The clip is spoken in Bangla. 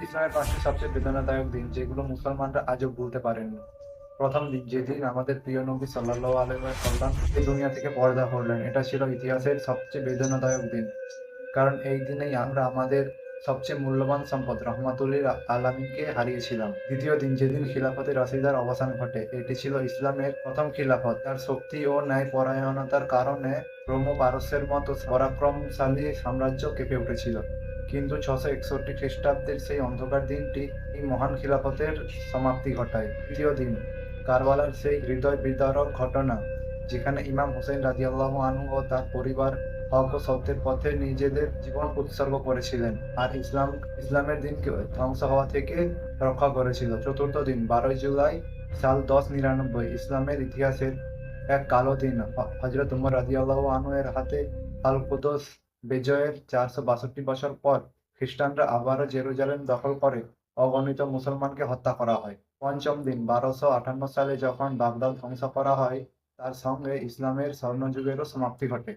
ইসলামের ৫টি সবচেয়ে বেদনাদায়ক দিন যেগুলো মুসলমানরা আজও ভুলতে পারেননি। প্রথম দিন যেদিন আমাদের প্রিয় নবী সাল্লাল্লাহু আলাইহি ওয়াসাল্লাম এই দুনিয়া থেকে পর্দা করলেন। এটা ছিল ইতিহাসের সবচেয়ে বেদনাদায়ক দিন। কারণ এই দিনেই আমরা আমাদের সবচেয়ে মূল্যবান সম্পদ রহমাতুল্লিল আলামিনকে হারিয়েছিলাম। দ্বিতীয় দিন যেদিন খিলাফতে রাশিদার অবসান ঘটে। এটি ছিল ইসলামের প্রথম খিলাফত। তার শক্তি ও ন্যায়পরায়ণতার কারণে রোম ও পারস্যের মতো পরাক্রমশালী সাম্রাজ্য কেঁপে উঠেছিল। কিন্তু ৬৬১ খ্রিস্টাব্দের সেই অন্ধকার দিনটি এই মহান খিলাফতের সমাপ্তি ঘটায়। তৃতীয় দিন কারবালার সেই হৃদয় বিদারক ঘটনা, যেখানে ইমাম হোসেন রাদিয়াল্লাহু আনহু ও তার পরিবার হক ও সত্যের পথে নিজেদের জীবন উৎসর্গ করেছিলেন আর ইসলামের দিনকে ধ্বংস হওয়া থেকে রক্ষা করেছিল। চতুর্থ দিন ১২ই জুলাই সাল ১০৯৯ ইসলামের ইতিহাসের এক কালো দিন। হযরত উমর রাদিয়াল্লাহু আনহু এর হাতে আল কুদস বিজয়ের ৪৬২ বছর পর খ্রিস্টানরা আবারও জেরুজালেম দখল করে অগণিত মুসলমানকে হত্যা করা হয়। পঞ্চম দিন ১২৫৮ সালে যখন বাগদাদ ধ্বংস করা হয়, তার সঙ্গে ইসলামের স্বর্ণযুগেরও সমাপ্তি ঘটে।